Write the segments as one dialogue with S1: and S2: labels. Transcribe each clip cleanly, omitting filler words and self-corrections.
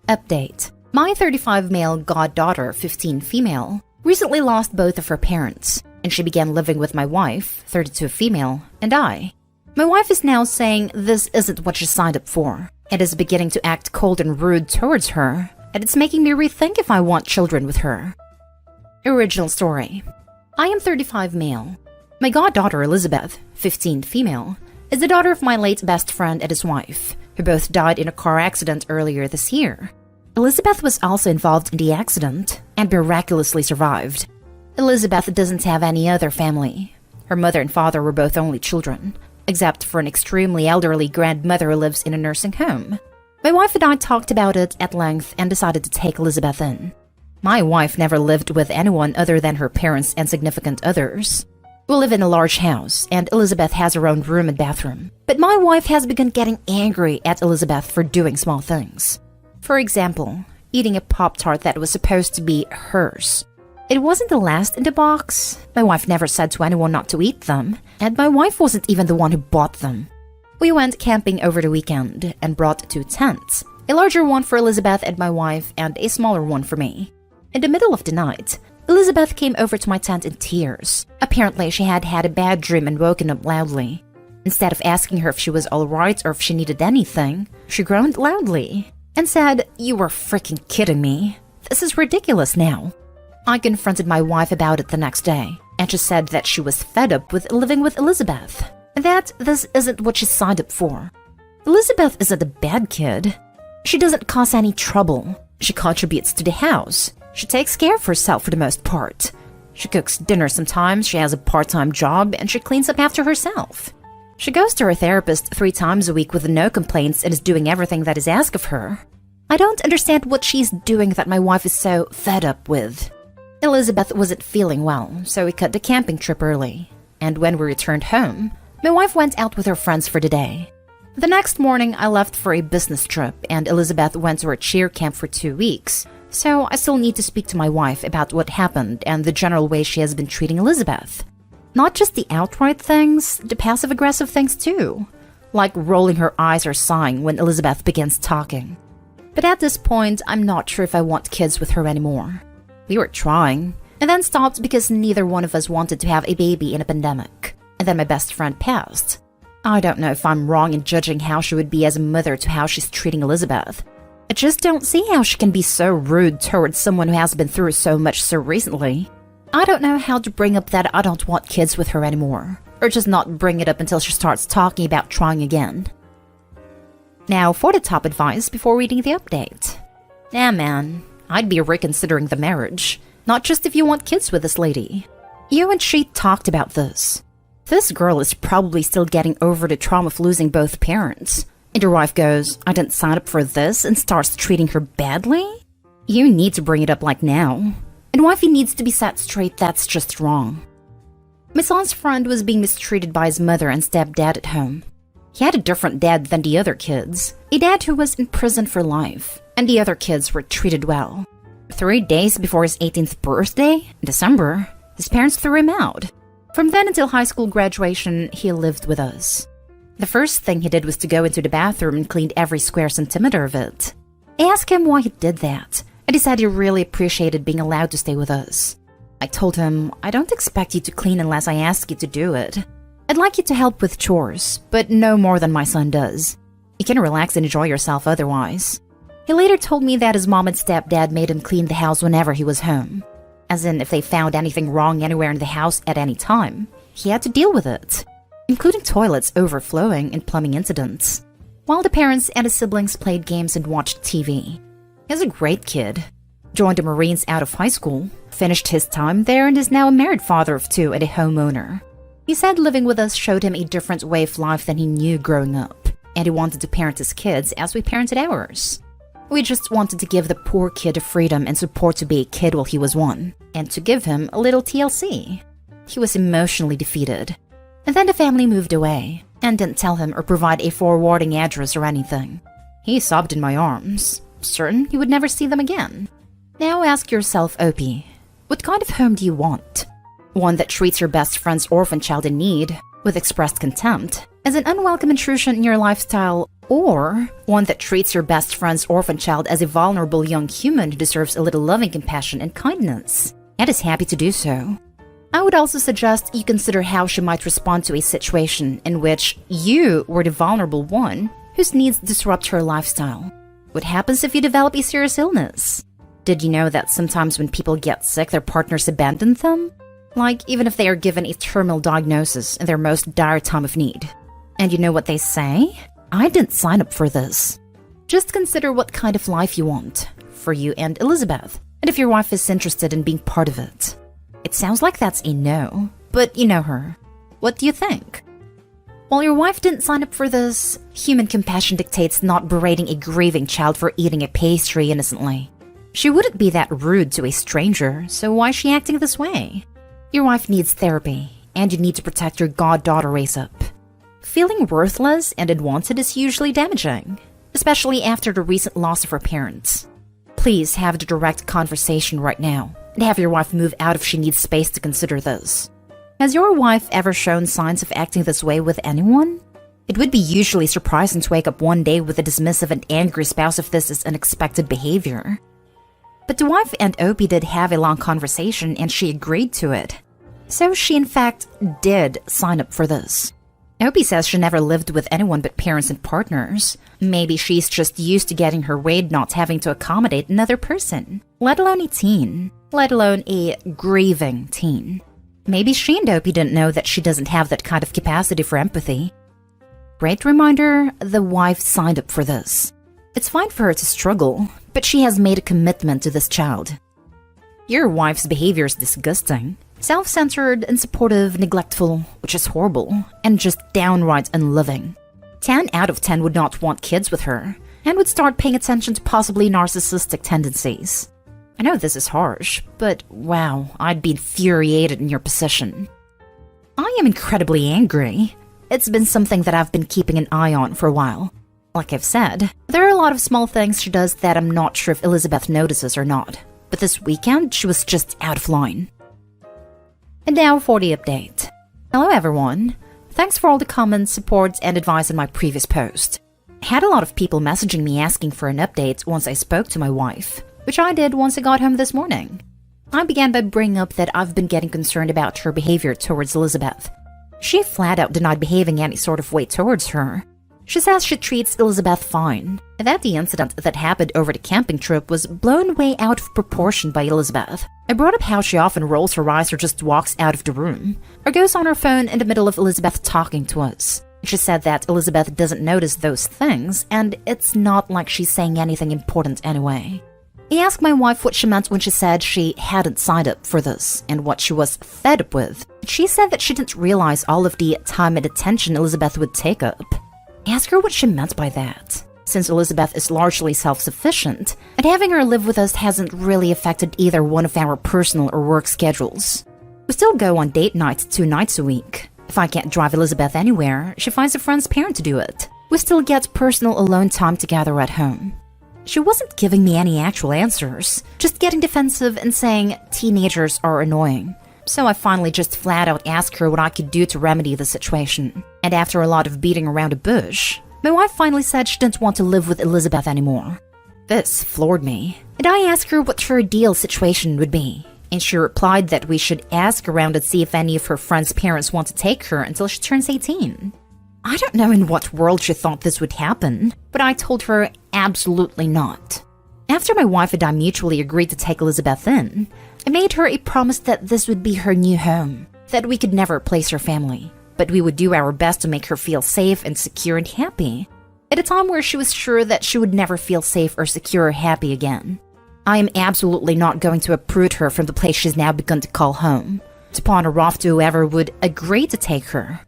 S1: Update. My 35 male goddaughter, 15 female, recently lost both of her parents, and she began living with my wife, 32 female, and I. My wife is now saying this isn't what she signed up for, and is beginning to act cold and rude towards her, and it's making me rethink if I want children with her. Original story. I am 35 male. My goddaughter Elizabeth, 15 female, is the daughter of my late best friend and his wife, who both died in a car accident earlier this year. Elizabeth was also involved in the accident and miraculously survived. Elizabeth doesn't have any other family. Her mother and father were both only children, except for an extremely elderly grandmother who lives in a nursing home. My wife and I talked about it at length and decided to take Elizabeth in. My wife never lived with anyone other than her parents and significant others. We live in a large house, and Elizabeth has her own room and bathroom. But my wife has begun getting angry at Elizabeth for doing small things. For example, eating a Pop-Tart that was supposed to be hers. It wasn't the last in the box. My wife never said to anyone not to eat them, and my wife wasn't even the one who bought them. We went camping over the weekend and brought 2 tents, a larger one for Elizabeth and my wife and a smaller one for me. In the middle of the night, Elizabeth came over to my tent in tears. Apparently, she had had a bad dream and woken up loudly. Instead of asking her if she was alright or if she needed anything, she groaned loudly and said, "You were freaking kidding me. This is ridiculous now." I confronted my wife about it the next day, and she said that she was fed up with living with Elizabeth, and that this isn't what she signed up for. Elizabeth isn't a bad kid. She doesn't cause any trouble. She contributes to the house. She takes care of herself for the most part. She cooks dinner sometimes, she has a part-time job, and she cleans up after herself. She goes to her therapist 3 times a week with no complaints and is doing everything that is asked of her. I don't understand what she's doing that my wife is so fed up with. Elizabeth wasn't feeling well, so we cut the camping trip early. And when we returned home, my wife went out with her friends for the day. The next morning, I left for a business trip, and Elizabeth went to her cheer camp for 2 weeks. So I still need to speak to my wife about what happened and the general way she has been treating Elizabeth. Not just the outright things, the passive-aggressive things too. Like rolling her eyes or sighing when Elizabeth begins talking. But at this point, I'm not sure if I want kids with her anymore. We were trying, and then stopped because neither one of us wanted to have a baby in a pandemic. And then my best friend passed. I don't know if I'm wrong in judging how she would be as a mother to how she's treating Elizabeth. I just don't see how she can be so rude towards someone who has been through so much so recently. I don't know how to bring up that I don't want kids with her anymore, or just not bring it up until she starts talking about trying again. Now for the top advice before reading the update. Nah man, I'd be reconsidering the marriage, not just if you want kids with this lady. You and she talked about this. This girl is probably still getting over the trauma of losing both parents. And your wife goes, "I didn't sign up for this," and starts treating her badly? You need to bring it up like now. And wifey needs to be set straight, that's just wrong. My son's friend was being mistreated by his mother and stepdad at home. He had a different dad than the other kids, a dad who was in prison for life, and the other kids were treated well. 3 days before his 18th birthday, in December, his parents threw him out. From then until high school graduation, he lived with us. The first thing he did was to go into the bathroom and cleaned every square centimeter of it. I asked him why he did that, and he said he really appreciated being allowed to stay with us. I told him, "I don't expect you to clean unless I ask you to do it. I'd like you to help with chores, but no more than my son does. You can relax and enjoy yourself otherwise." He later told me that his mom and stepdad made him clean the house whenever he was home. As in, if they found anything wrong anywhere in the house at any time, he had to deal with it, including toilets overflowing and plumbing incidents, while the parents and his siblings played games and watched TV. He's a great kid. Joined the Marines out of high school, finished his time there, and is now a married father of 2 and a homeowner. He said living with us showed him a different way of life than he knew growing up, and he wanted to parent his kids as we parented ours. We just wanted to give the poor kid the freedom and support to be a kid while he was 1, and to give him a little TLC. He was emotionally defeated. And then the family moved away, and didn't tell him or provide a forwarding address or anything. He sobbed in my arms, certain he would never see them again. Now ask yourself, Opie, what kind of home do you want? One that treats your best friend's orphan child in need with expressed contempt as an unwelcome intrusion in your lifestyle, Or one that treats your best friend's orphan child as a vulnerable young human who deserves a little loving compassion and kindness, and is happy to do so. I would also suggest you consider how she might respond to a situation in which you were the vulnerable one whose needs disrupt her lifestyle. What happens if you develop a serious illness? Did you know that sometimes when people get sick, their partners abandon them? Like, even if they are given a terminal diagnosis in their most dire time of need. And you know what they say? I didn't sign up for this. Just consider what kind of life you want for you and Elizabeth, and if your wife is interested in being part of it. It sounds like that's a no, but you know her. What do you think? While your wife didn't sign up for this, human compassion dictates not berating a grieving child for eating a pastry innocently. She wouldn't be that rude to a stranger, so why is she acting this way? Your wife needs therapy, and you need to protect your goddaughter raise up. Feeling worthless and unwanted is usually damaging, especially after the recent loss of her parents. Please have the direct conversation right now, and have your wife move out if she needs space to consider this. Has your wife ever shown signs of acting this way with anyone? It would be usually surprising to wake up one day with a dismissive and angry spouse if this is unexpected behavior. But the wife and Opie did have a long conversation and she agreed to it. So she in fact did sign up for this. Opie says she never lived with anyone but parents and partners. Maybe she's just used to getting her way, not having to accommodate another person, let alone a teen, let alone a grieving teen. Maybe she and Opie didn't know that she doesn't have that kind of capacity for empathy. Great reminder, the wife signed up for this. It's fine for her to struggle, but she has made a commitment to this child. Your wife's behavior is disgusting. Self-centered, unsupportive, neglectful, which is horrible, and just downright unloving. 10 out of 10 would not want kids with her, and would start paying attention to possibly narcissistic tendencies. I know this is harsh, but wow, I'd be infuriated in your position. I am incredibly angry. It's been something that I've been keeping an eye on for a while. Like I've said, there are a lot of small things she does that I'm not sure if Elizabeth notices or not, but this weekend she was just out of line. And now for the update. Hello everyone. Thanks for all the comments, support, and advice on my previous post. I had a lot of people messaging me asking for an update once I spoke to my wife, which I did once I got home this morning. I began by bringing up that I've been getting concerned about her behavior towards Elizabeth. She flat out denied behaving any sort of way towards her. She says she treats Elizabeth fine, and that the incident that happened over the camping trip was blown way out of proportion by Elizabeth. I brought up how she often rolls her eyes or just walks out of the room, or goes on her phone in the middle of Elizabeth talking to us. She said that Elizabeth doesn't notice those things, and it's not like she's saying anything important anyway. I asked my wife what she meant when she said she hadn't signed up for this, and what she was fed up with. She said that she didn't realize all of the time and attention Elizabeth would take up. I asked her what she meant by that, since Elizabeth is largely self-sufficient, and having her live with us hasn't really affected either one of our personal or work schedules. We still go on date nights 2 nights a week. If I can't drive Elizabeth anywhere, she finds a friend's parent to do it. We still get personal alone time together at home. She wasn't giving me any actual answers, just getting defensive and saying teenagers are annoying. So I finally just flat out asked her what I could do to remedy the situation. And after a lot of beating around the bush, my wife finally said she didn't want to live with Elizabeth anymore. This floored me, and I asked her what her ideal situation would be. And she replied that we should ask around and see if any of her friends' parents want to take her until she turns 18. I don't know in what world she thought this would happen, but I told her absolutely not. After my wife and I mutually agreed to take Elizabeth in, I made her a promise that this would be her new home, that we could never replace her family, but we would do our best to make her feel safe and secure and happy, at a time where she was sure that she would never feel safe or secure or happy again. I am absolutely not going to uproot her from the place she's now begun to call home, to pawn her off to whoever would agree to take her.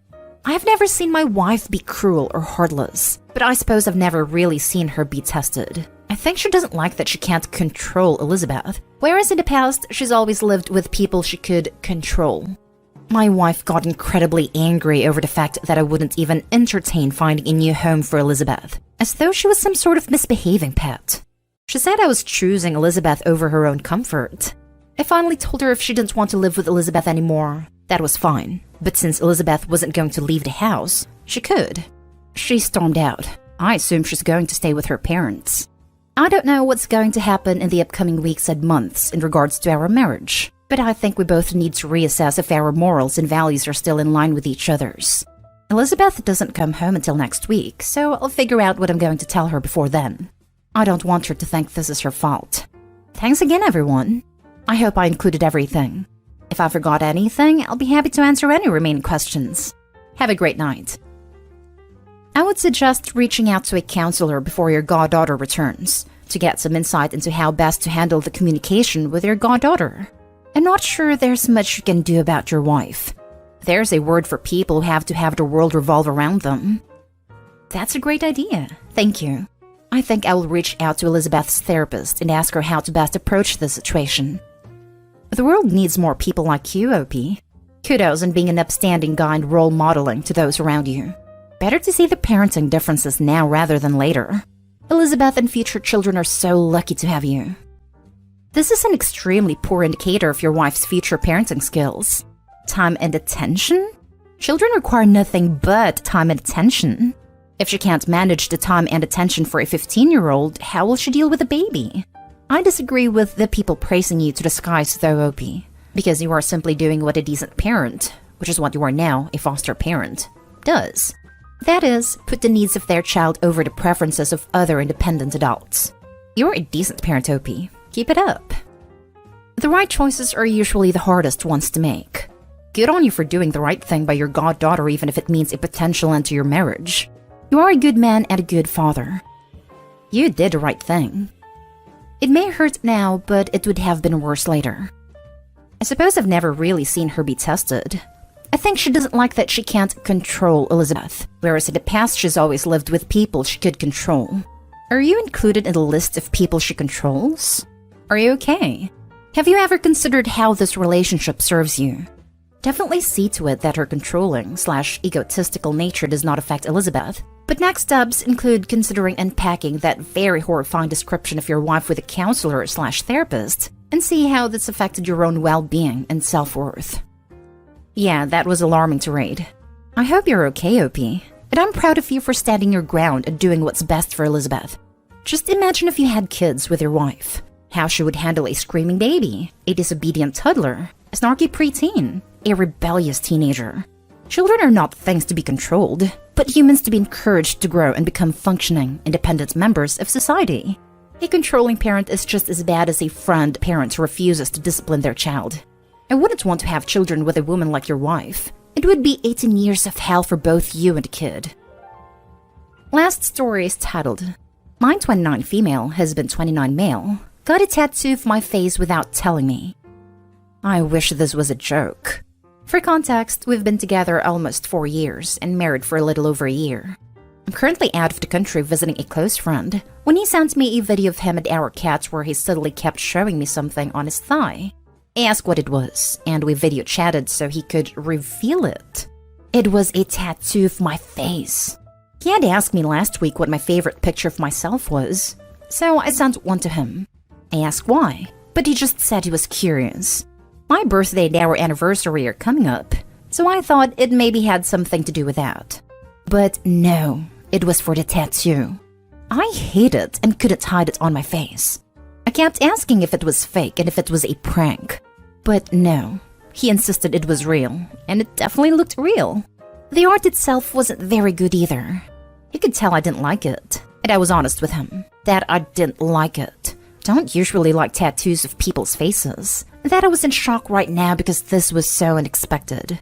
S1: I have never seen my wife be cruel or heartless, but I suppose I've never really seen her be tested. I think she doesn't like that she can't control Elizabeth, whereas in the past, she's always lived with people she could control. My wife got incredibly angry over the fact that I wouldn't even entertain finding a new home for Elizabeth, as though she was some sort of misbehaving pet. She said I was choosing Elizabeth over her own comfort. I finally told her if she didn't want to live with Elizabeth anymore, that was fine. But since Elizabeth wasn't going to leave the house, she could. She stormed out. I assume she's going to stay with her parents. I don't know what's going to happen in the upcoming weeks and months in regards to our marriage, but I think we both need to reassess if our morals and values are still in line with each other's. Elizabeth doesn't come home until next week, so I'll figure out what I'm going to tell her before then. I don't want her to think this is her fault. Thanks again, everyone. I hope I included everything. If I forgot anything, I'll be happy to answer any remaining questions. Have a great night. I would suggest reaching out to a counselor before your goddaughter returns to get some insight into how best to handle the communication with your goddaughter. I'm not sure there's much you can do about your wife. There's a word for people who have to have the world revolve around them. That's a great idea. Thank you. I think I will reach out to Elizabeth's therapist and ask her how to best approach the situation. The world needs more people like you, OP. Kudos on being an upstanding guy and role modeling to those around you. Better to see the parenting differences now rather than later. Elizabeth and future children are so lucky to have you. This is an extremely poor indicator of your wife's future parenting skills. Time and attention? Children require nothing but time and attention. If she can't manage the time and attention for a 15-year-old, how will she deal with a baby? I disagree with the people praising you to the skies though, OP, because you are simply doing what a decent parent, which is what you are now, a foster parent, does. That is, put the needs of their child over the preferences of other independent adults. You're a decent parent, OP. Keep it up. The right choices are usually the hardest ones to make. Good on you for doing the right thing by your goddaughter even if it means a potential end to your marriage. You are a good man and a good father. You did the right thing. It may hurt now, but it would have been worse later. I suppose I've never really seen her be tested. I think she doesn't like that she can't control Elizabeth, whereas in the past she's always lived with people she could control. Are you included in the list of people she controls? Are you okay? Have you ever considered how this relationship serves you? Definitely see to it that her controlling/egotistical nature does not affect Elizabeth. But next steps include considering unpacking that very horrifying description of your wife with a counselor/therapist and see how this affected your own well-being and self-worth. Yeah, that was alarming to read. I hope you're okay, OP, and I'm proud of you for standing your ground and doing what's best for Elizabeth. Just imagine if you had kids with your wife. How she would handle a screaming baby, a disobedient toddler, a snarky preteen, a rebellious teenager. Children are not things to be controlled, but humans to be encouraged to grow and become functioning, independent members of society. A controlling parent is just as bad as a friend parent who refuses to discipline their child. I wouldn't want to have children with a woman like your wife. It would be 18 years of hell for both you and the kid. Last story is titled, My 29 female, husband 29 male, got a tattoo of my face without telling me. I wish this was a joke. For context, we've been together almost 4 years and married for a little over a year. I'm currently out of the country visiting a close friend when he sent me a video of him and our cat where he suddenly kept showing me something on his thigh. I asked what it was, and we video chatted so he could reveal it. It was a tattoo of my face. He had asked me last week what my favorite picture of myself was, so I sent one to him. I asked why, but he just said he was curious. My birthday and our anniversary are coming up, so I thought it maybe had something to do with that. But no, it was for the tattoo. I hate it and couldn't hide it on my face. I kept asking if it was fake and if it was a prank. But no, he insisted it was real, and it definitely looked real. The art itself wasn't very good either. He could tell I didn't like it, and I was honest with him, that I didn't like it. Don't usually like tattoos of people's faces. That I was in shock right now because this was so unexpected.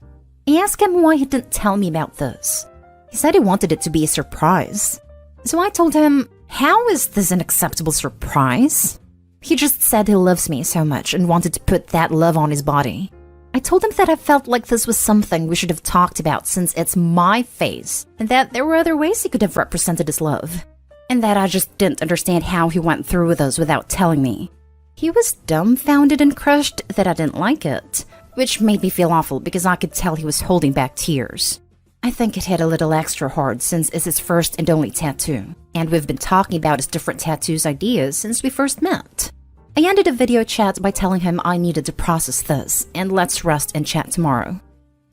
S1: I asked him why he didn't tell me about this. He said he wanted it to be a surprise. So I told him, how is this an acceptable surprise? He just said he loves me so much and wanted to put that love on his body. I told him that I felt like this was something we should have talked about since it's my face, and that there were other ways he could have represented his love. And that I just didn't understand how he went through with us without telling me. He was dumbfounded and crushed that I didn't like it, which made me feel awful because I could tell he was holding back tears. I think it hit a little extra hard since it's his first and only tattoo, and we've been talking about his different tattoos ideas since we first met. I ended a video chat by telling him I needed to process this, and let's rest and chat tomorrow.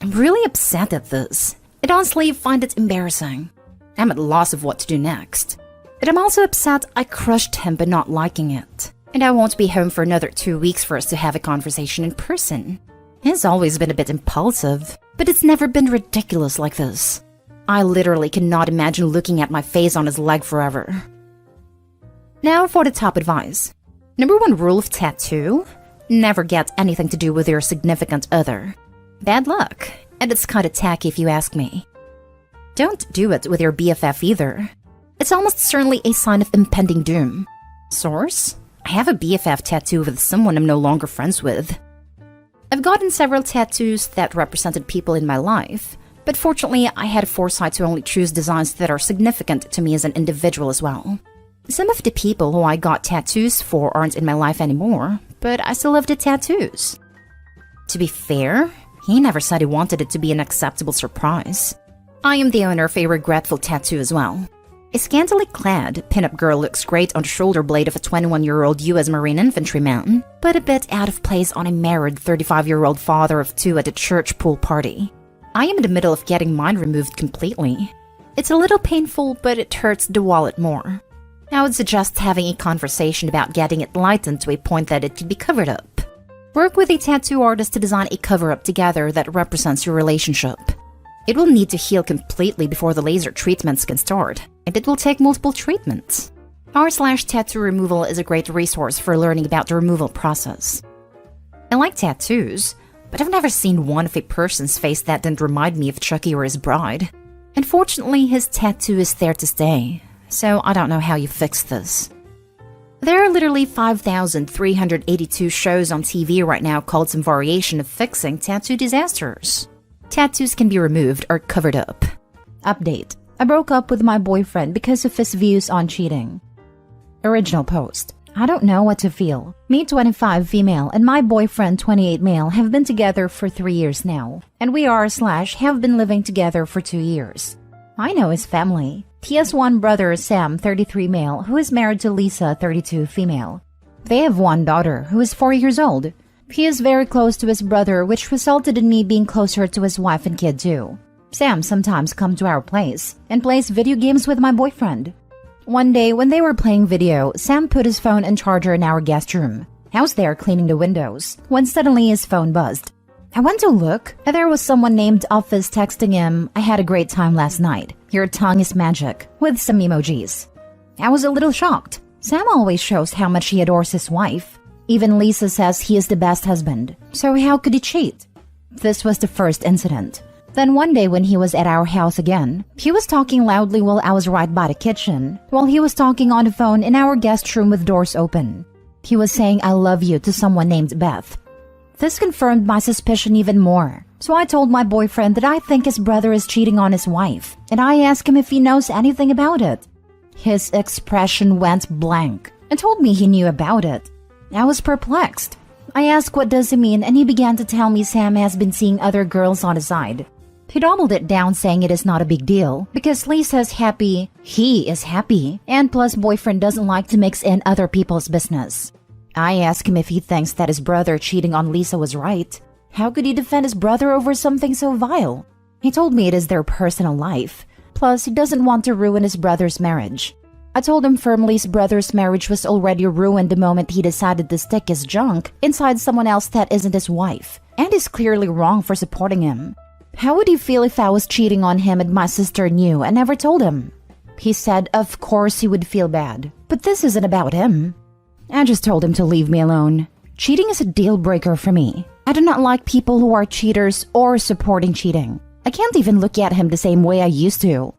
S1: I'm really upset at this. I honestly find it embarrassing. I'm at a loss of what to do next. But I'm also upset I crushed him by not liking it. And I won't be home for another 2 weeks for us to have a conversation in person. He's always been a bit impulsive, but it's never been ridiculous like this. I literally cannot imagine looking at my face on his leg forever. Now for the top advice. Number 1 rule of tattoo: never get anything to do with your significant other. Bad luck, and it's kinda tacky if you ask me. Don't do it with your BFF either. It's almost certainly a sign of impending doom. Source: I have a BFF tattoo with someone I'm no longer friends with. I've gotten several tattoos that represented people in my life, but fortunately I had foresight to only choose designs that are significant to me as an individual as well. Some of the people who I got tattoos for aren't in my life anymore, but I still love the tattoos. To be fair, he never said he wanted it to be an acceptable surprise. I am the owner of a regretful tattoo as well. A scantily clad pinup girl looks great on the shoulder blade of a 21-year-old U.S. Marine infantryman, but a bit out of place on a married 35-year-old father of 2 at a church pool party. I am in the middle of getting mine removed completely. It's a little painful, but it hurts the wallet more. I would suggest having a conversation about getting it lightened to a point that it could be covered up. Work with a tattoo artist to design a cover-up together that represents your relationship. It will need to heal completely before the laser treatments can start, and it will take multiple treatments. r/tattoo removal is a great resource for learning about the removal process. I like tattoos, but I've never seen one of a person's face that didn't remind me of Chucky or his bride. Unfortunately, his tattoo is there to stay, so I don't know how you fix this. There are literally 5,382 shows on TV right now called some variation of fixing tattoo disasters. Tattoos can be removed or covered up. Update: I broke up with my boyfriend because of his views on cheating. Original post: I don't know what to feel. Me, 25 female, and my boyfriend, 28 male, have been together for 3 years now, and we have been living together for 2 years. I know his family. He has one brother, Sam, 33 male, who is married to Lisa, 32 female. They have one daughter, who is 4 years old. He is very close to his brother, which resulted in me being closer to his wife and kid too. Sam sometimes comes to our place and plays video games with my boyfriend. One day, when they were playing video, Sam put his phone and charger in our guest room. I was there cleaning the windows, when suddenly his phone buzzed. I went to look, and there was someone named Office texting him, "I had a great time last night. Your tongue is magic," with some emojis. I was a little shocked. Sam always shows how much he adores his wife. Even Lisa says he is the best husband, so how could he cheat? This was the first incident. Then one day when he was at our house again, he was talking loudly while I was right by the kitchen, while he was talking on the phone in our guest room with doors open. He was saying "I love you" to someone named Beth. This confirmed my suspicion even more, so I told my boyfriend that I think his brother is cheating on his wife, and I asked him if he knows anything about it. His expression went blank and told me he knew about it. I was perplexed. I asked what does it mean, and he began to tell me Sam has been seeing other girls on the side. He doubled it down, saying it is not a big deal because Lisa's happy, he is happy, and plus boyfriend doesn't like to mix in other people's business. I asked him if he thinks that his brother cheating on Lisa was right. How could he defend his brother over something so vile? He told me it is their personal life. Plus, he doesn't want to ruin his brother's marriage. I told him firmly his brother's marriage was already ruined the moment he decided to stick his junk inside someone else that isn't his wife, and is clearly wrong for supporting him. How would he feel if I was cheating on him and my sister knew and never told him? He said of course he would feel bad, but this isn't about him. I just told him to leave me alone. Cheating is a deal breaker for me. I do not like people who are cheaters or supporting cheating. I can't even look at him the same way I used to.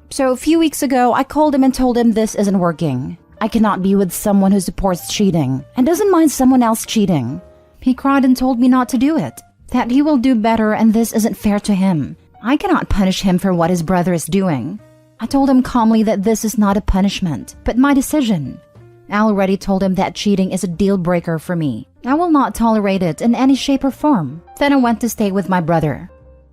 S1: So a few weeks ago, I called him and told him this isn't working. I cannot be with someone who supports cheating and doesn't mind someone else cheating. He cried and told me not to do it, that he will do better and this isn't fair to him. I cannot punish him for what his brother is doing. I told him calmly that this is not a punishment, but my decision. I already told him that cheating is a deal breaker for me. I will not tolerate it in any shape or form. Then I went to stay with my brother.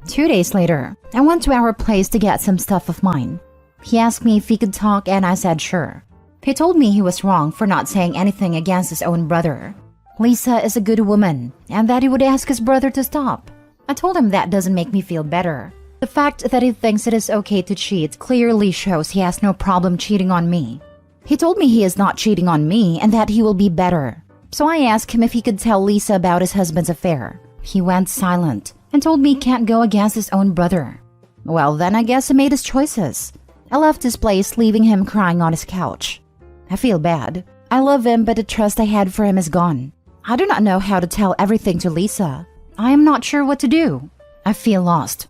S1: 2 days later, I went to our place to get some stuff of mine. He asked me if he could talk and I said sure. He told me he was wrong for not saying anything against his own brother. Lisa is a good woman and that he would ask his brother to stop. I told him that doesn't make me feel better. The fact that he thinks it is okay to cheat clearly shows he has no problem cheating on me. He told me he is not cheating on me and that he will be better. So I asked him if he could tell Lisa about his husband's affair. He went silent and told me he can't go against his own brother. Well, then I guess he made his choices. I left his place, leaving him crying on his couch. I feel bad. I love him, but the trust I had for him is gone. I do not know how to tell everything to Lisa. I am not sure what to do. I feel lost.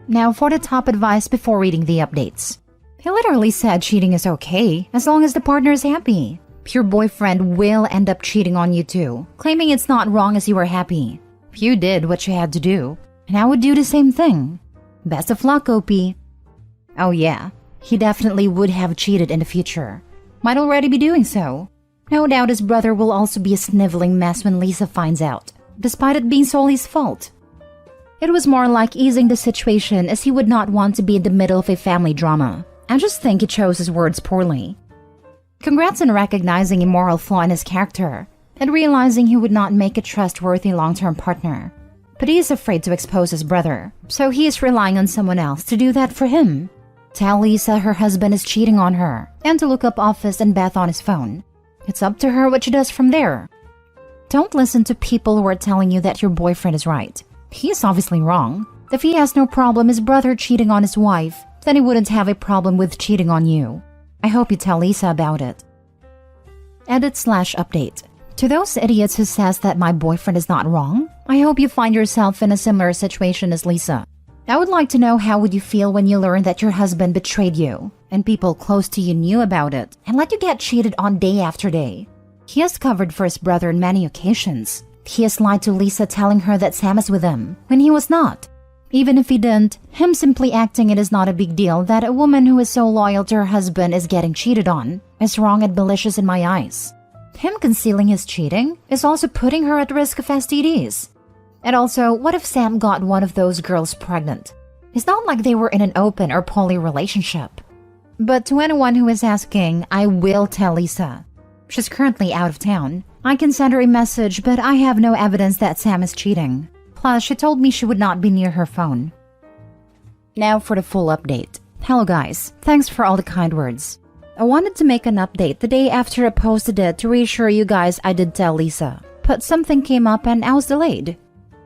S1: Now for the top advice before reading the updates. He literally said cheating is okay as long as the partner is happy. Your boyfriend will end up cheating on you too, claiming it's not wrong as you were happy. You did what you had to do, and I would do the same thing. Best of luck, OP. Oh yeah, he definitely would have cheated in the future. Might already be doing so. No doubt his brother will also be a sniveling mess when Lisa finds out, despite it being solely his fault. It was more like easing the situation as he would not want to be in the middle of a family drama. I just think he chose his words poorly. Congrats on recognizing a moral flaw in his character and realizing he would not make a trustworthy long-term partner. But he is afraid to expose his brother, so he is relying on someone else to do that for him. Tell Lisa her husband is cheating on her and to look up Office and Beth on his phone. It's up to her what she does from there. Don't listen to people who are telling you that your boyfriend is right. He is obviously wrong. If he has no problem his brother cheating on his wife, then he wouldn't have a problem with cheating on you. I hope you tell Lisa about it. Edit/update. To those idiots who says that my boyfriend is not wrong, I hope you find yourself in a similar situation as Lisa. I would like to know how would you feel when you learned that your husband betrayed you and people close to you knew about it and let you get cheated on day after day. He has covered for his brother on many occasions. He has lied to Lisa telling her that Sam is with him when he was not. Even if he didn't, him simply acting it is not a big deal that a woman who is so loyal to her husband is getting cheated on is wrong and malicious in my eyes. Him concealing his cheating is also putting her at risk of STDs. And also, what if Sam got one of those girls pregnant? It's not like they were in an open or poly relationship. But to anyone who is asking, I will tell Lisa. She's currently out of town. I can send her a message, but I have no evidence that Sam is cheating. Plus, she told me she would not be near her phone. Now for the full update. Hello guys, thanks for all the kind words. I wanted to make an update the day after I posted it to reassure you guys I did tell Lisa, but something came up and I was delayed.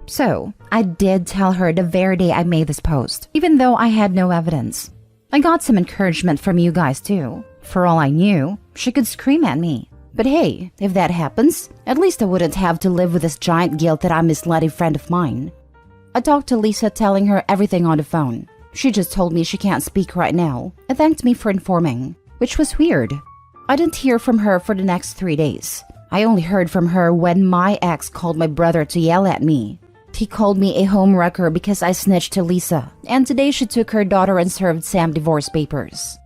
S1: So, I did tell her the very day I made this post, even though I had no evidence. I got some encouragement from you guys too. For all I knew, she could scream at me. But hey, if that happens, at least I wouldn't have to live with this giant guilt that I misled a friend of mine. I talked to Lisa telling her everything on the phone. She just told me she can't speak right now and thanked me for informing, which was weird. I didn't hear from her for the next 3 days. I only heard from her when my ex called my brother to yell at me. He called me a homewrecker because I snitched to Lisa, and today she took her daughter and served Sam divorce papers.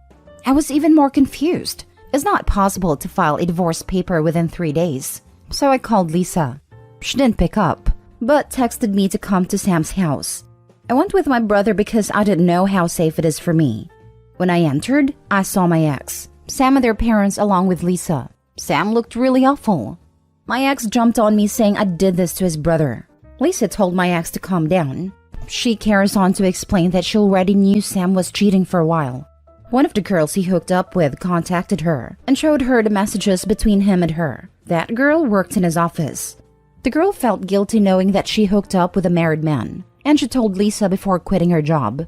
S1: I was even more confused. It's not possible to file a divorce paper within 3 days. So I called Lisa. She didn't pick up, but texted me to come to Sam's house. I went with my brother because I didn't know how safe it is for me. When I entered, I saw my ex, Sam and their parents along with Lisa. Sam looked really awful. My ex jumped on me saying I did this to his brother. Lisa told my ex to calm down. She carries on to explain that she already knew Sam was cheating for a while. One of the girls he hooked up with contacted her and showed her the messages between him and her. That girl worked in his office. The girl felt guilty knowing that she hooked up with a married man, and she told Lisa before quitting her job.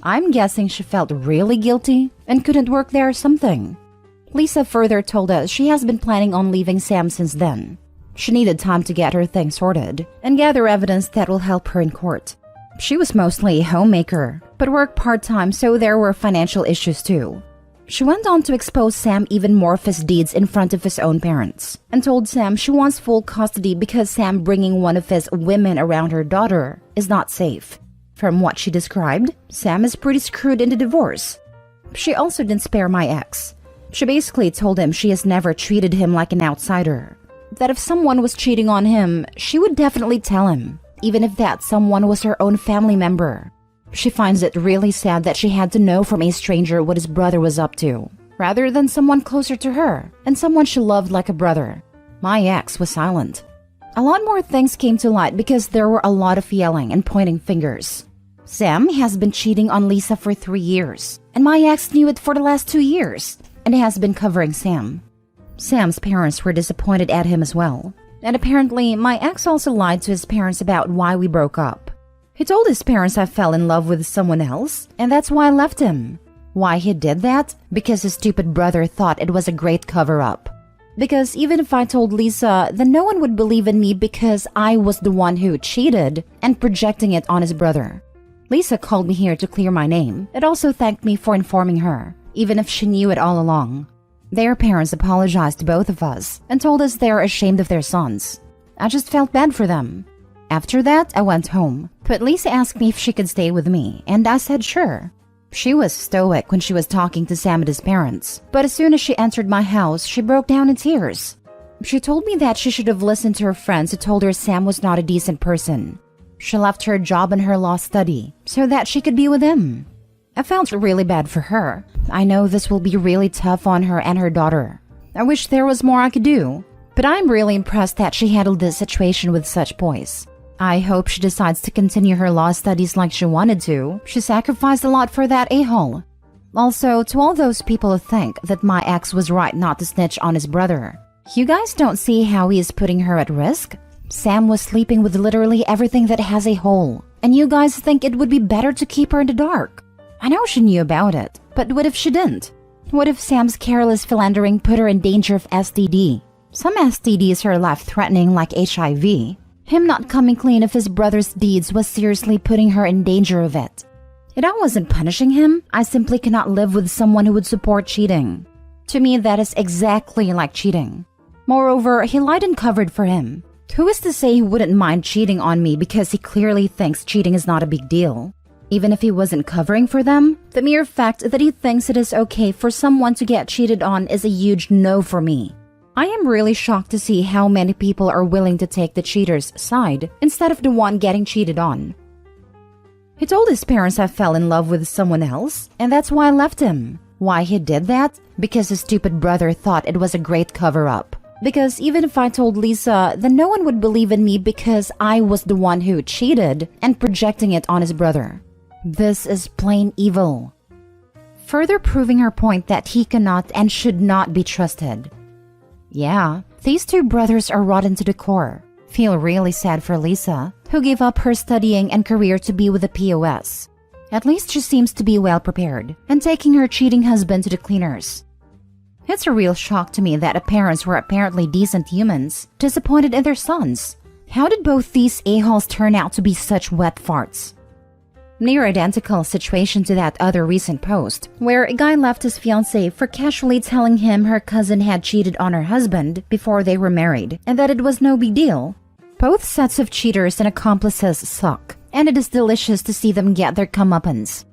S1: I'm guessing she felt really guilty and couldn't work there or something. Lisa further told us she has been planning on leaving Sam since then. She needed time to get her things sorted and gather evidence that will help her in court. She was mostly a homemaker, but worked part-time, so there were financial issues too. She went on to expose Sam even more of his deeds in front of his own parents, and told Sam she wants full custody because Sam bringing one of his women around her daughter is not safe. From what she described, Sam is pretty screwed in the divorce. She also didn't spare my ex. She basically told him she has never treated him like an outsider. That if someone was cheating on him, she would definitely tell him, even if that someone was her own family member. She finds it really sad that she had to know from a stranger what his brother was up to, rather than someone closer to her and someone she loved like a brother. My ex was silent. A lot more things came to light because there were a lot of yelling and pointing fingers. Sam has been cheating on Lisa for 3 years, and my ex knew it for the last 2 years, and has been covering Sam. Sam's parents were disappointed at him as well, and apparently my ex also lied to his parents about why we broke up. He told his parents I fell in love with someone else, and that's why I left him. Why he did that? Because his stupid brother thought it was a great cover-up. Because even if I told Lisa, then no one would believe in me because I was the one who cheated and projecting it on his brother. Lisa called me here to clear my name and also thanked me for informing her, even if she knew it all along. Their parents apologized to both of us and told us they're ashamed of their sons. I just felt bad for them. After that, I went home, but Lisa asked me if she could stay with me, and I said sure. She was stoic when she was talking to Sam and his parents, but as soon as she entered my house, she broke down in tears. She told me that she should have listened to her friends who told her Sam was not a decent person. She left her job and her law study so that she could be with him. I felt really bad for her. I know this will be really tough on her and her daughter. I wish there was more I could do, but I'm really impressed that she handled this situation with such poise. I hope she decides to continue her law studies like she wanted to. She sacrificed a lot for that a-hole. Also, to all those people who think that my ex was right not to snitch on his brother, you guys don't see how he is putting her at risk? Sam was sleeping with literally everything that has a hole, and you guys think it would be better to keep her in the dark. I know she knew about it, but what if she didn't? What if Sam's careless philandering put her in danger of STD? Some STDs are life-threatening like HIV. Him not coming clean of his brother's deeds was seriously putting her in danger of it. And I wasn't punishing him, I simply cannot live with someone who would support cheating. To me, that is exactly like cheating. Moreover, he lied and covered for him. Who is to say he wouldn't mind cheating on me because he clearly thinks cheating is not a big deal? Even if he wasn't covering for them, the mere fact that he thinks it is okay for someone to get cheated on is a huge no for me. I am really shocked to see how many people are willing to take the cheater's side instead of the one getting cheated on. He told his parents I fell in love with someone else, and that's why I left him. Why he did that? Because his stupid brother thought it was a great cover-up. Because even if I told Lisa, then no one would believe in me because I was the one who cheated and projecting it on his brother. This is plain evil. Further proving her point that he cannot and should not be trusted. Yeah, these two brothers are rotten to the core. Feel really sad for Lisa, who gave up her studying and career to be with a POS. At least she seems to be well prepared and taking her cheating husband to the cleaners. It's a real shock to me that the parents were apparently decent humans, disappointed in their sons. How did both these a-holes turn out to be such wet farts? Near identical situation to that other recent post, where a guy left his fiancée for casually telling him her cousin had cheated on her husband before they were married, and that it was no big deal. Both sets of cheaters and accomplices suck, and it is delicious to see them get their comeuppance.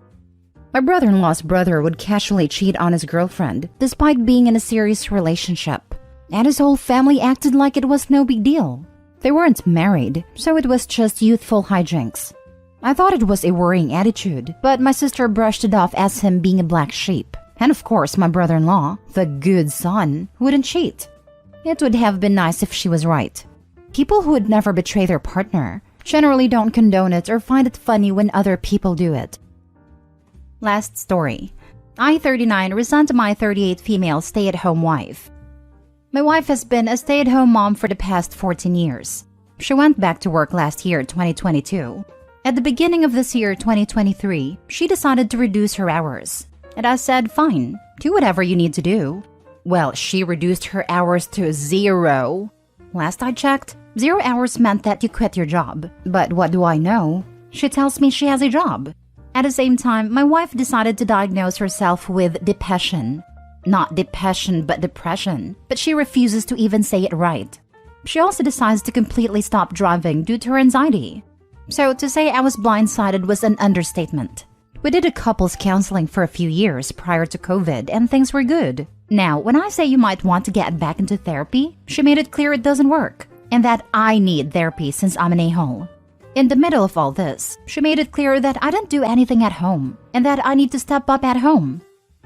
S1: My brother-in-law's brother would casually cheat on his girlfriend, despite being in a serious relationship, and his whole family acted like it was no big deal. They weren't married, so it was just youthful hijinks. I thought it was a worrying attitude, but my sister brushed it off as him being a black sheep. And of course, my brother-in-law, the good son, wouldn't cheat. It would have been nice if she was right. People who would never betray their partner generally don't condone it or find it funny when other people do it. Last story. I, 39, resent my 38 female stay-at-home wife. My wife has been a stay-at-home mom for the past 14 years. She went back to work last year, 2022. At the beginning of this year, 2023, she decided to reduce her hours. And I said, fine, do whatever you need to do. Well, she reduced her hours to 0. Last I checked, 0 hours meant that you quit your job. But what do I know? She tells me she has a job. At the same time, my wife decided to diagnose herself with depression. Not depression, but depression. But she refuses to even say it right. She also decides to completely stop driving due to her anxiety. So to say I was blindsided was an understatement. We did a couples counseling for a few years prior to COVID and things were good. Now, when I say you might want to get back into therapy, she made it clear it doesn't work and that I need therapy since I'm an a-hole. In the middle of all this, she made it clear that I didn't do anything at home and that I need to step up at home.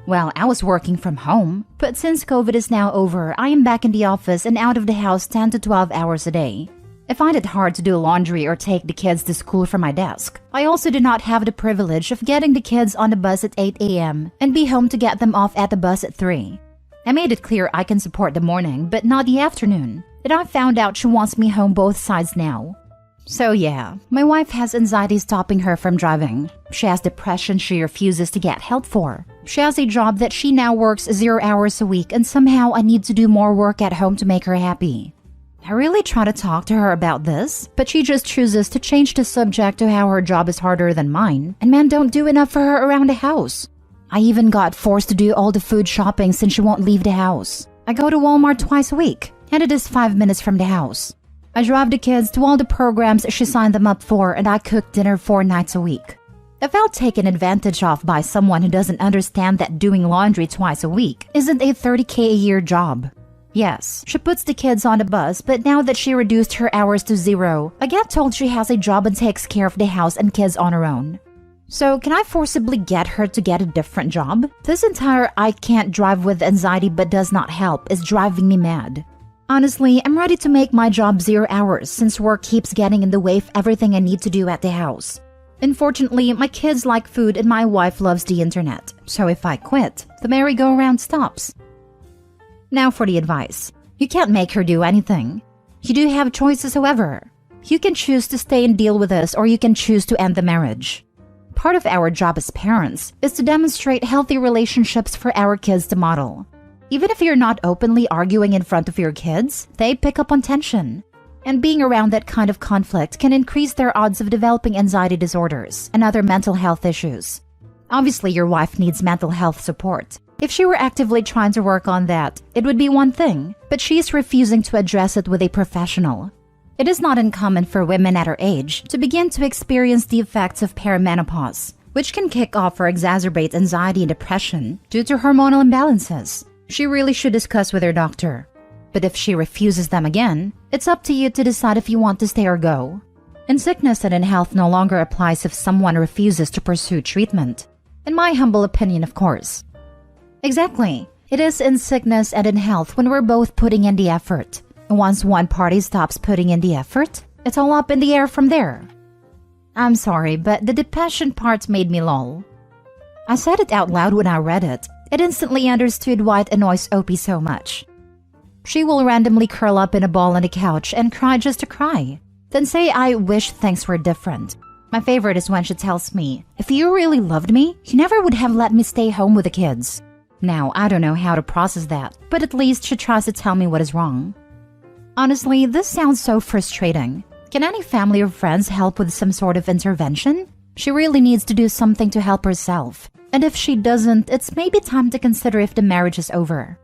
S1: Well, I was working from home, but since COVID is now over, I am back in the office and out of the house 10 to 12 hours a day. I find it hard to do laundry or take the kids to school from my desk. I also do not have the privilege of getting the kids on the bus at 8 a.m. and be home to get them off at the bus at 3. I made it clear I can support the morning, but not the afternoon. And I found out she wants me home both sides now. So yeah, my wife has anxiety stopping her from driving. She has depression she refuses to get help for. She has a job that she now works 0 hours a week, and somehow I need to do more work at home to make her happy. I really try to talk to her about this, but she just chooses to change the subject to how her job is harder than mine, and men don't do enough for her around the house. I even got forced to do all the food shopping since she won't leave the house. I go to Walmart twice a week, and it is 5 minutes from the house. I drive the kids to all the programs she signed them up for, and I cook dinner 4 nights a week. I felt taken advantage of by someone who doesn't understand that doing laundry twice a week isn't a $30K a year job. Yes, she puts the kids on the bus, but now that she reduced her hours to 0, I get told she has a job and takes care of the house and kids on her own. So can I forcibly get her to get a different job? This entire I can't drive with anxiety but does not help is driving me mad. Honestly, I'm ready to make my job 0 hours since work keeps getting in the way of everything I need to do at the house. Unfortunately, my kids like food and my wife loves the internet, so if I quit, the merry-go-round stops. Now for the advice. You can't make her do anything. You do have choices, however. You can choose to stay and deal with this, or you can choose to end the marriage. Part of our job as parents is to demonstrate healthy relationships for our kids to model. Even if you're not openly arguing in front of your kids, they pick up on tension. And being around that kind of conflict can increase their odds of developing anxiety disorders and other mental health issues. Obviously, your wife needs mental health support. If she were actively trying to work on that, it would be one thing, but she's refusing to address it with a professional. It is not uncommon for women at her age to begin to experience the effects of perimenopause, which can kick off or exacerbate anxiety and depression due to hormonal imbalances. She really should discuss with her doctor. But if she refuses them again, it's up to you to decide if you want to stay or go. In sickness and in health no longer applies if someone refuses to pursue treatment. In my humble opinion, of course. Exactly. It is in sickness and in health when we're both putting in the effort. And once one party stops putting in the effort, it's all up in the air from there. I'm sorry, but the depression part made me lol. I said it out loud when I read it. It instantly understood why it annoys Opie so much. She will randomly curl up in a ball on the couch and cry just to cry. Then say, I wish things were different. My favorite is when she tells me, if you really loved me, you never would have let me stay home with the kids. Now, I don't know how to process that, but at least she tries to tell me what is wrong. Honestly, this sounds so frustrating. Can any family or friends help with some sort of intervention? She really needs to do something to help herself. And if she doesn't, it's maybe time to consider if the marriage is over.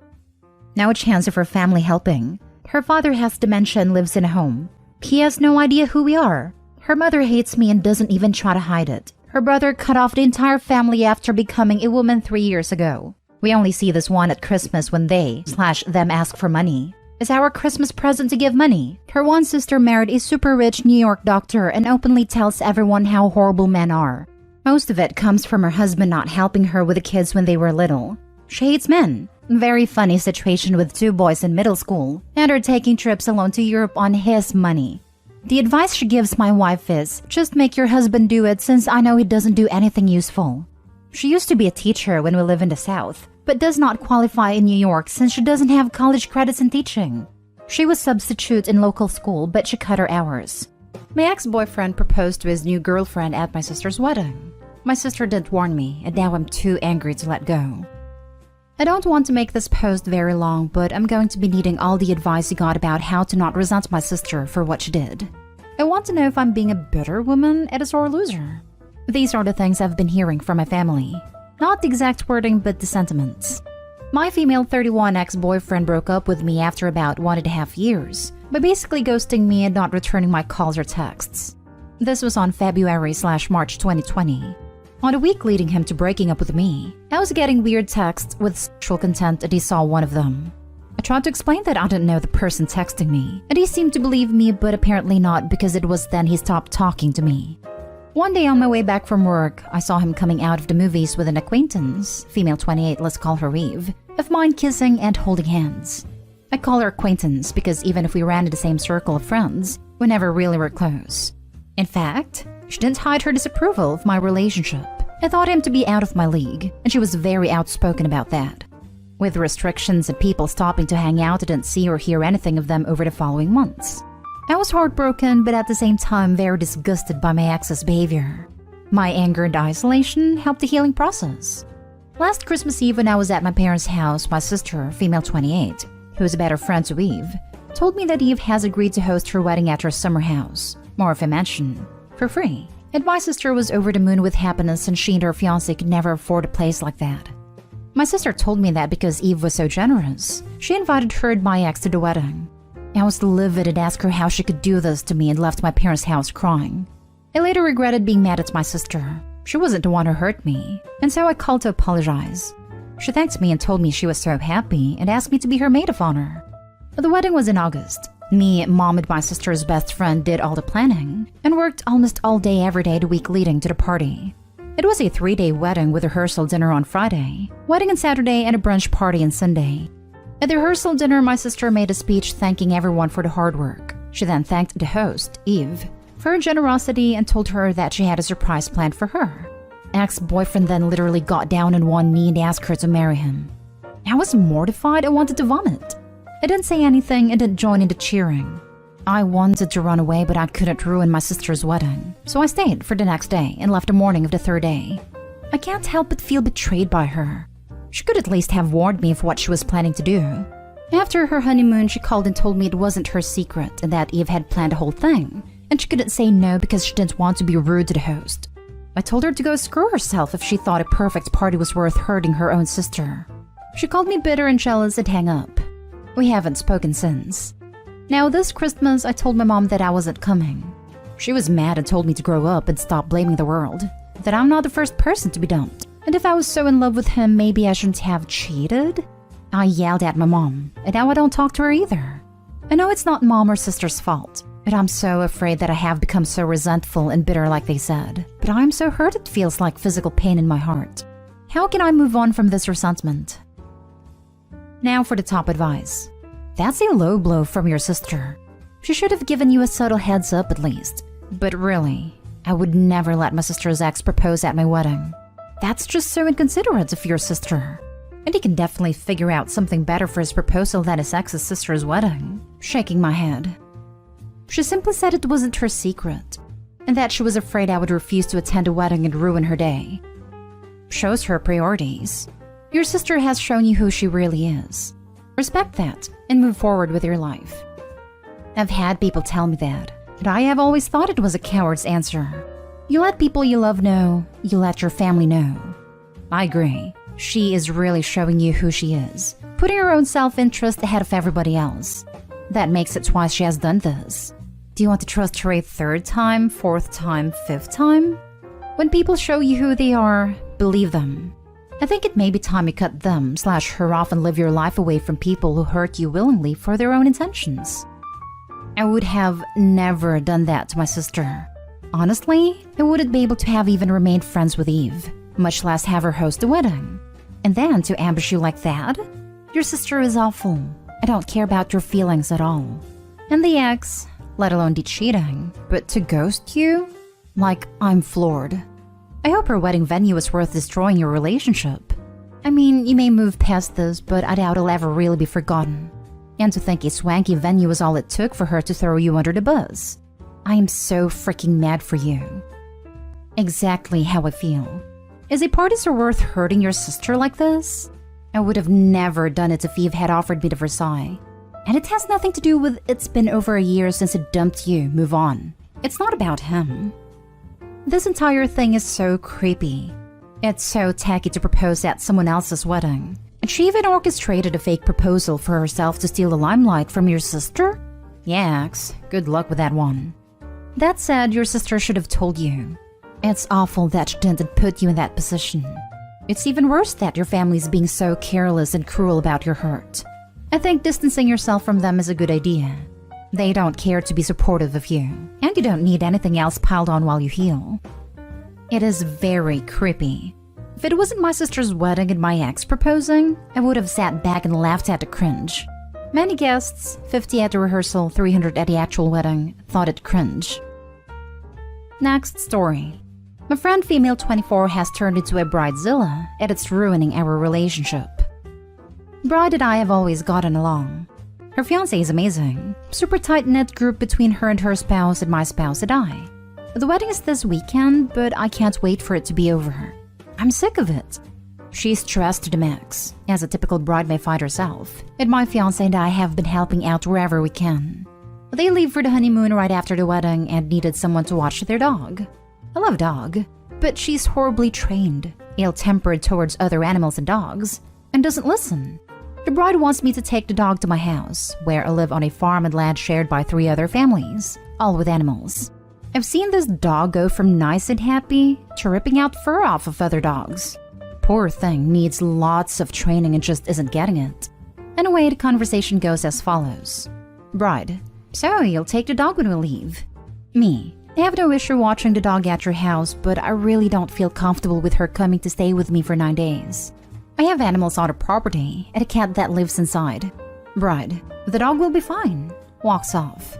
S1: Now a chance of her family helping. Her father has dementia and lives in a home. He has no idea who we are. Her mother hates me and doesn't even try to hide it. Her brother cut off the entire family after becoming a woman 3 years ago. We only see this one at Christmas when they/them ask for money. Is our Christmas present to give money? Her one sister married a super rich New York doctor and openly tells everyone how horrible men are. Most of it comes from her husband not helping her with the kids when they were little. She hates men. Very funny situation with 2 boys in middle school, and her taking trips alone to Europe on his money. The advice she gives my wife is, just make your husband do it since I know he doesn't do anything useful. She used to be a teacher when we live in the South, but does not qualify in New York since she doesn't have college credits in teaching. She was substitute in local school, but she cut her hours. My ex-boyfriend proposed to his new girlfriend at my sister's wedding. My sister didn't warn me, and now I'm too angry to let go. I don't want to make this post very long, but I'm going to be needing all the advice you got about how to not resent my sister for what she did. I want to know if I'm being a bitter woman, a sore loser. These are the things I've been hearing from my family. Not the exact wording, but the sentiments. My female 31 ex-boyfriend broke up with me after about 1.5 years, by basically ghosting me and not returning my calls or texts. This was on February/March 2020. On the week leading him to breaking up with me, I was getting weird texts with sexual content and he saw one of them. I tried to explain that I didn't know the person texting me, and he seemed to believe me, but apparently not because it was then he stopped talking to me. One day on my way back from work, I saw him coming out of the movies with an acquaintance, female 28, let's call her Eve, of mine kissing and holding hands. I call her acquaintance because even if we ran in the same circle of friends, we never really were close. In fact, she didn't hide her disapproval of my relationship. I thought him to be out of my league, and she was very outspoken about that. With restrictions and people stopping to hang out, I didn't see or hear anything of them over the following months. I was heartbroken, but at the same time very disgusted by my ex's behavior. My anger and isolation helped the healing process. Last Christmas Eve when I was at my parents' house, my sister, female 28, who is a better friend to Eve, told me that Eve has agreed to host her wedding at her summer house, more of a mansion, for free. And my sister was over the moon with happiness, and she and her fiancé could never afford a place like that. My sister told me that because Eve was so generous, she invited her and my ex to the wedding. I was livid and asked her how she could do this to me and left my parents' house crying. I later regretted being mad at my sister. She wasn't the one who hurt me, and so I called to apologize. She thanked me and told me she was so happy and asked me to be her maid of honor. The wedding was in August. Me, mom, and my sister's best friend did all the planning and worked almost all day every day the week leading to the party. It was a 3-day wedding with rehearsal dinner on Friday, wedding on Saturday, and a brunch party on Sunday. At the rehearsal dinner, my sister made a speech thanking everyone for the hard work. She then thanked the host, Eve, for her generosity and told her that she had a surprise planned for her. Ex-boyfriend then literally got down on one knee and asked her to marry him. I was mortified and wanted to vomit. I didn't say anything and didn't join in the cheering. I wanted to run away, but I couldn't ruin my sister's wedding, so I stayed for the next day and left the morning of the third day. I can't help but feel betrayed by her. She could at least have warned me of what she was planning to do. After her honeymoon, she called and told me it wasn't her secret and that Eve had planned the whole thing, and she couldn't say no because she didn't want to be rude to the host. I told her to go screw herself if she thought a perfect party was worth hurting her own sister. She called me bitter and jealous and hung up. We haven't spoken since. Now this Christmas, I told my mom that I wasn't coming. She was mad and told me to grow up and stop blaming the world, that I'm not the first person to be dumped, and if I was so in love with him, maybe I shouldn't have cheated? I yelled at my mom, and now I don't talk to her either. I know it's not mom or sister's fault, but I'm so afraid that I have become so resentful and bitter like they said. But I'm so hurt it feels like physical pain in my heart. How can I move on from this resentment? Now for the top advice. That's a low blow from your sister. She should have given you a subtle heads up at least. But really, I would never let my sister's ex propose at my wedding. That's just so inconsiderate of your sister. And he can definitely figure out something better for his proposal than his ex's sister's wedding. Shaking my head. She simply said it wasn't her secret, and that she was afraid I would refuse to attend a wedding and ruin her day. Shows her priorities. Your sister has shown you who she really is. Respect that and move forward with your life. I've had people tell me that, and I have always thought it was a coward's answer. You let people you love know, you let your family know. I agree. She is really showing you who she is, putting her own self-interest ahead of everybody else. That makes it why she has done this. Do you want to trust her a third time, fourth time, fifth time? When people show you who they are, believe them. I think it may be time you cut them/her off and live your life away from people who hurt you willingly for their own intentions. I would have never done that to my sister. Honestly, I wouldn't be able to have even remained friends with Eve, much less have her host a wedding. And then to ambush you like that? Your sister is awful. I don't care about your feelings at all. And the ex, let alone the cheating, but to ghost you? Like, I'm floored. I hope her wedding venue is worth destroying your relationship. I mean, you may move past this, but I doubt it'll ever really be forgotten. And to think a swanky venue was all it took for her to throw you under the bus. I am so freaking mad for you. Exactly how I feel. Is a party so worth hurting your sister like this? I would have never done it if Eve had offered me the Versailles. And it has nothing to do with it's been over a year since it dumped you, move on. It's not about him. This entire thing is so creepy. It's so tacky to propose at someone else's wedding. And she even orchestrated a fake proposal for herself to steal the limelight from your sister? Yaks, good luck with that one. That said, your sister should have told you. It's awful that she didn't put you in that position. It's even worse that your family's being so careless and cruel about your hurt. I think distancing yourself from them is a good idea. They don't care to be supportive of you, and you don't need anything else piled on while you heal. It is very creepy. If it wasn't my sister's wedding and my ex proposing, I would have sat back and laughed at the cringe. Many guests, 50 at the rehearsal, 300 at the actual wedding, thought it cringe. Next story. My friend female 24 has turned into a bridezilla, and it's ruining our relationship. Bride and I have always gotten along. Her fiancé is amazing. Super tight-knit group between her and her spouse and my spouse and I. The wedding is this weekend, but I can't wait for it to be over. I'm sick of it. She's stressed to the max, as a typical bride may find herself, and my fiancé and I have been helping out wherever we can. They leave for the honeymoon right after the wedding and needed someone to watch their dog. I love dog, but she's horribly trained, ill-tempered towards other animals and dogs, and doesn't listen. The bride wants me to take the dog to my house, where I live on a farm and land shared by 3 other families, all with animals. I've seen this dog go from nice and happy to ripping out fur off of other dogs. Poor thing needs lots of training and just isn't getting it. Anyway, the conversation goes as follows. Bride: so you'll take the dog when we leave? Me: I have no issue watching the dog at your house, but I really don't feel comfortable with her coming to stay with me for 9 days. I have animals on the property and a cat that lives inside. Bride: the dog will be fine. Walks off.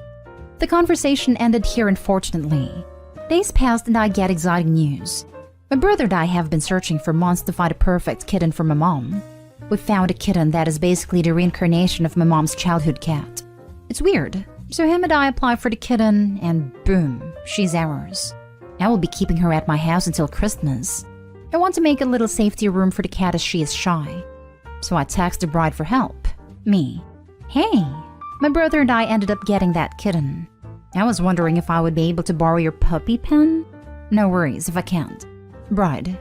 S1: The conversation ended here, unfortunately. Days passed and I get exciting news. My brother and I have been searching for months to find a perfect kitten for my mom. We found a kitten that is basically the reincarnation of my mom's childhood cat. It's weird, so him and I apply for the kitten and boom, she's ours. I will be keeping her at my house until Christmas. I want to make a little safety room for the cat as she is shy. So I text the bride for help. Me: hey, my brother and I ended up getting that kitten. I was wondering if I would be able to borrow your puppy pen? No worries if I can't. Bride: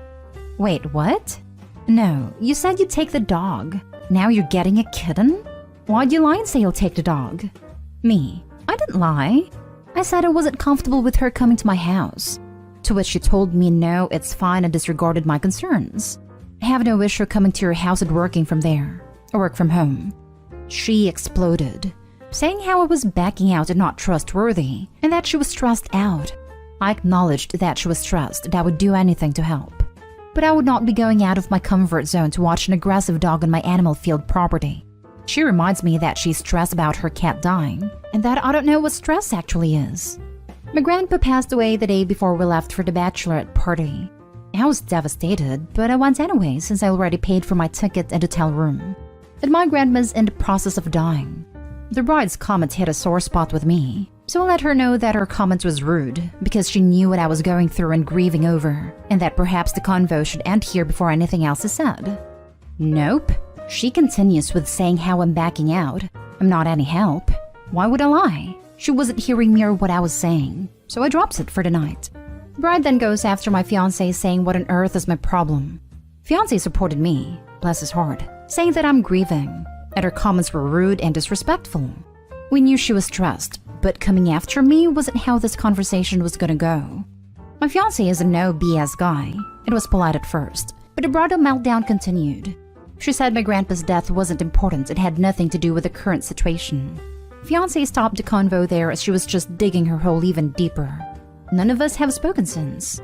S1: wait, what? No, you said you'd take the dog. Now you're getting a kitten? Why'd you lie and say you'll take the dog? Me: I didn't lie. I said I wasn't comfortable with her coming to my house. To which she told me no, it's fine, and disregarded my concerns. I have no issue coming to your house and working from there. I work from home. She exploded, saying how I was backing out and not trustworthy, and that she was stressed out. I acknowledged that she was stressed and I would do anything to help. But I would not be going out of my comfort zone to watch an aggressive dog on my animal field property. She reminds me that she's stressed about her cat dying, and that I don't know what stress actually is. My grandpa passed away the day before we left for the bachelorette party. I was devastated, but I went anyway since I already paid for my ticket and hotel room. And my grandma's in the process of dying. The bride's comment hit a sore spot with me, so I let her know that her comment was rude because she knew what I was going through and grieving over, and that perhaps the convo should end here before anything else is said. Nope. She continues with saying how I'm backing out. I'm not any help. Why would I lie? She wasn't hearing me or what I was saying, so I drops it for the night. Bride then goes after my fiancé, saying what on earth is my problem. Fiancé supported me, bless his heart, saying that I'm grieving, and her comments were rude and disrespectful. We knew she was stressed, but coming after me wasn't how this conversation was gonna go. My fiancé is a no BS guy. It was polite at first, but the bridal meltdown continued. She said my grandpa's death wasn't important and had nothing to do with the current situation. Fiancé stopped the convo there as she was just digging her hole even deeper. None of us have spoken since.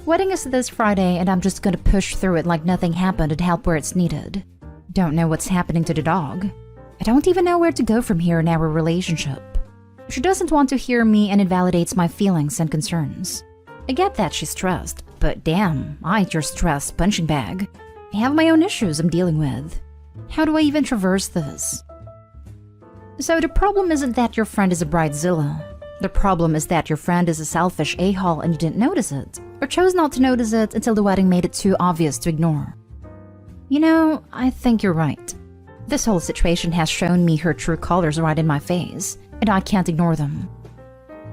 S1: Wedding is this Friday and I'm just gonna push through it like nothing happened and help where it's needed. Don't know what's happening to the dog. I don't even know where to go from here in our relationship. She doesn't want to hear me and invalidates my feelings and concerns. I get that she's stressed, but damn, I ain't your stressed punching bag. I have my own issues I'm dealing with. How do I even traverse this? So the problem isn't that your friend is a bridezilla. The problem is that your friend is a selfish a-hole and you didn't notice it, or chose not to notice it until the wedding made it too obvious to ignore. You know, I think you're right. This whole situation has shown me her true colors right in my face, and I can't ignore them.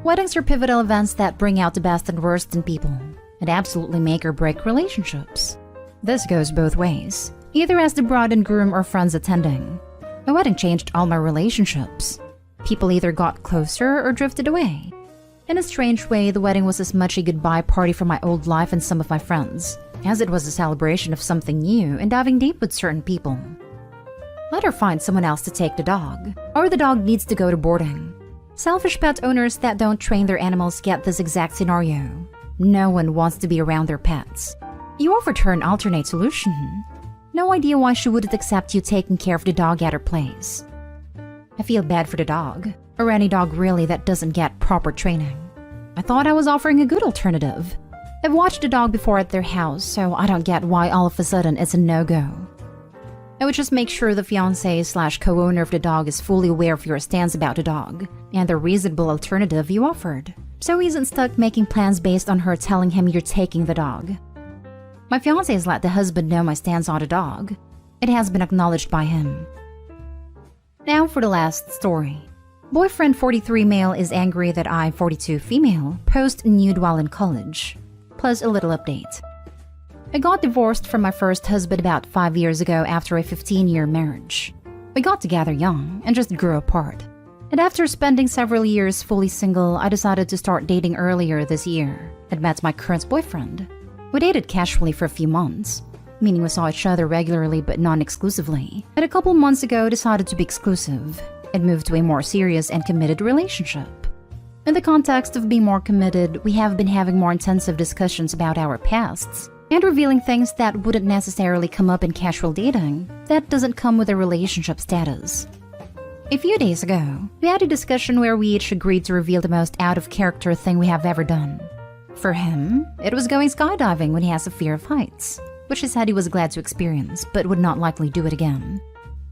S1: Weddings are pivotal events that bring out the best and worst in people, and absolutely make or break relationships. This goes both ways, either as the bride and groom or friends attending. My wedding changed all my relationships. People either got closer or drifted away. In a strange way, the wedding was as much a goodbye party for my old life and some of my friends, as it was a celebration of something new and diving deep with certain people. Let her find someone else to take the dog, or the dog needs to go to boarding. Selfish pet owners that don't train their animals get this exact scenario. No one wants to be around their pets. You offered her an alternate solution. No idea why she wouldn't accept you taking care of the dog at her place. I feel bad for the dog, or any dog really that doesn't get proper training. I thought I was offering a good alternative. I've watched a dog before at their house, so I don't get why all of a sudden it's a no-go. I would just make sure the fiancé/co-owner of the dog is fully aware of your stance about the dog and the reasonable alternative you offered, so he isn't stuck making plans based on her telling him you're taking the dog. My fiancé has let the husband know my stance on the dog. It has been acknowledged by him. Now for the last story. Boyfriend 43 male is angry that I, 42 female, post nude while in college. Plus a little update. I got divorced from my first husband about 5 years ago after a 15-year marriage. We got together young and just grew apart. And after spending several years fully single, I decided to start dating earlier this year and met my current boyfriend. We dated casually for a few months, meaning we saw each other regularly but non-exclusively, and a couple months ago decided to be exclusive and moved to a more serious and committed relationship. In the context of being more committed, we have been having more intensive discussions about our pasts and revealing things that wouldn't necessarily come up in casual dating that doesn't come with a relationship status. A few days ago, we had a discussion where we each agreed to reveal the most out-of-character thing we have ever done. For him, it was going skydiving when he has a fear of heights, which he said he was glad to experience but would not likely do it again.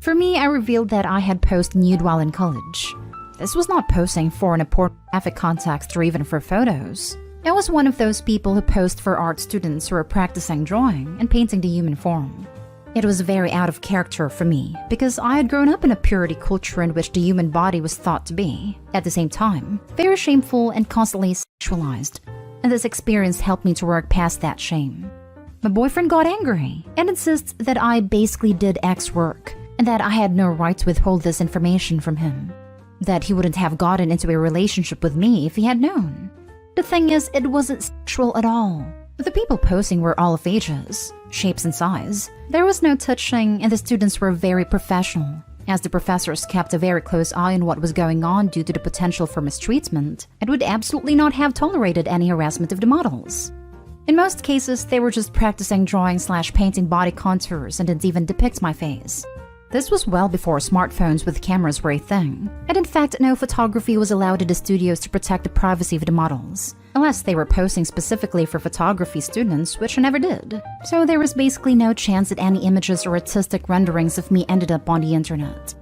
S1: For me, I revealed that I had posed nude while in college. This was not posing for an pornographic context or even for photos. I was one of those people who posed for art students who are practicing drawing and painting the human form. It was very out of character for me because I had grown up in a purity culture in which the human body was thought to be, at the same time, very shameful and constantly sexualized. And this experience helped me to work past that shame. My boyfriend got angry and insists that I basically did X work and that I had no right to withhold this information from him. That he wouldn't have gotten into a relationship with me if he had known. The thing is, it wasn't sexual at all. The people posing were all of ages, shapes and size. There was no touching and the students were very professional, as the professors kept a very close eye on what was going on due to the potential for mistreatment and would absolutely not have tolerated any harassment of the models. In most cases, they were just practicing drawing/painting body contours and didn't even depict my face. This was well before smartphones with cameras were a thing, and in fact no photography was allowed in the studios to protect the privacy of the models, unless they were posing specifically for photography students, which I never did. So there was basically no chance that any images or artistic renderings of me ended up on the internet.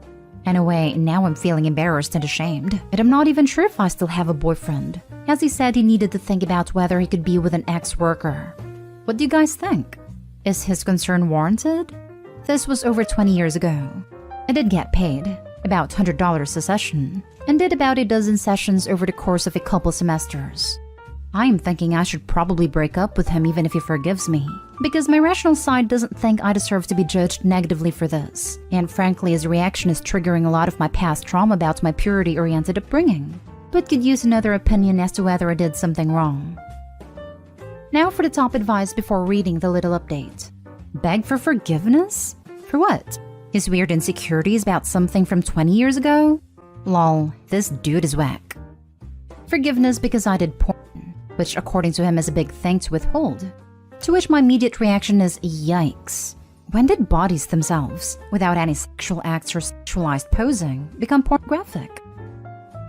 S1: Anyway, now I'm feeling embarrassed and ashamed, and I'm not even sure if I still have a boyfriend, as he said he needed to think about whether he could be with an ex-worker. What do you guys think? Is his concern warranted? This was over 20 years ago. I did get paid, about $100 a session, and did about a dozen sessions over the course of a couple semesters. I am thinking I should probably break up with him even if he forgives me, because my rational side doesn't think I deserve to be judged negatively for this, and frankly his reaction is triggering a lot of my past trauma about my purity-oriented upbringing, but could use another opinion as to whether I did something wrong. Now for the top advice before reading the little update. Beg for forgiveness? For what? His weird insecurities about something from 20 years ago? Lol, this dude is whack. Forgiveness because I did porn, which according to him is a big thing to withhold. To which my immediate reaction is, yikes. When did bodies themselves, without any sexual acts or sexualized posing, become pornographic?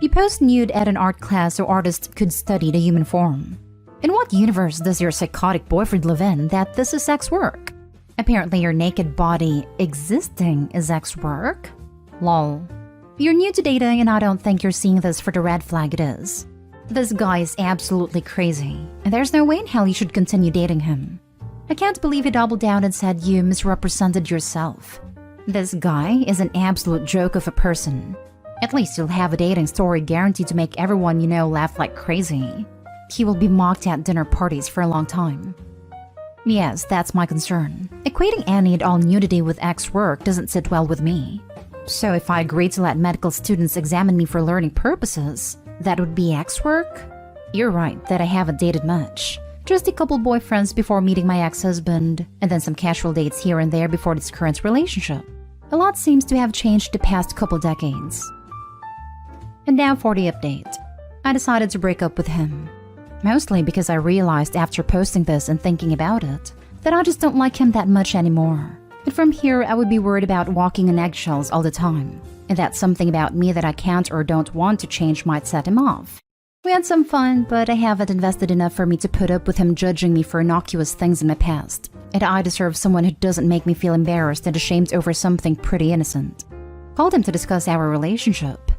S1: You post nude at an art class so artists could study the human form. In what universe does your psychotic boyfriend live in that this is sex work? Apparently your naked body existing is sex work? Lol. You're new to dating and I don't think you're seeing this for the red flag it is. This guy is absolutely crazy, and there's no way in hell you should continue dating him. I can't believe he doubled down and said you misrepresented yourself. This guy is an absolute joke of a person. At least you'll have a dating story guaranteed to make everyone you know laugh like crazy. He will be mocked at dinner parties for a long time. Yes, that's my concern. Equating any and all nudity with X work doesn't sit well with me. So if I agree to let medical students examine me for learning purposes, that would be X work? You're right that I haven't dated much. Just a couple boyfriends before meeting my ex-husband, and then some casual dates here and there before this current relationship. A lot seems to have changed the past couple decades. And now for the update. I decided to break up with him. Mostly because I realized after posting this and thinking about it, that I just don't like him that much anymore. And from here, I would be worried about walking on eggshells all the time. and that something about me that I can't or don't want to change might set him off. We had some fun, but I haven't invested enough for me to put up with him judging me for innocuous things in my past, and I deserve someone who doesn't make me feel embarrassed and ashamed over something pretty innocent. Called him to discuss our relationship.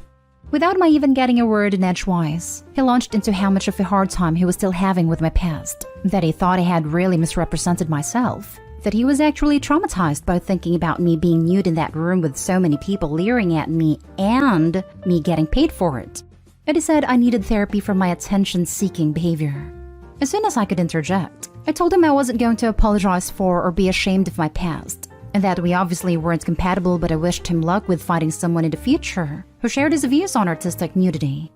S1: Without my even getting a word in edgewise, he launched into how much of a hard time he was still having with my past, that he thought I had really misrepresented myself, that he was actually traumatized by thinking about me being nude in that room with so many people leering at me and me getting paid for it. And he said I needed therapy for my attention-seeking behavior. As soon as I could interject, I told him I wasn't going to apologize for or be ashamed of my past, and that we obviously weren't compatible, but I wished him luck with finding someone in the future who shared his views on artistic nudity.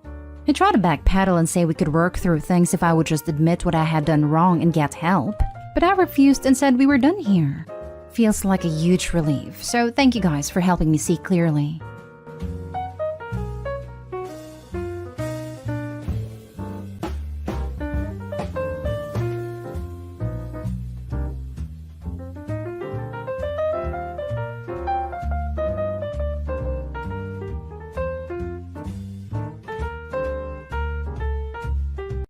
S1: He tried to backpedal and say we could work through things if I would just admit what I had done wrong and get help, but I refused and said we were done here. Feels like a huge relief, so thank you guys for helping me see clearly.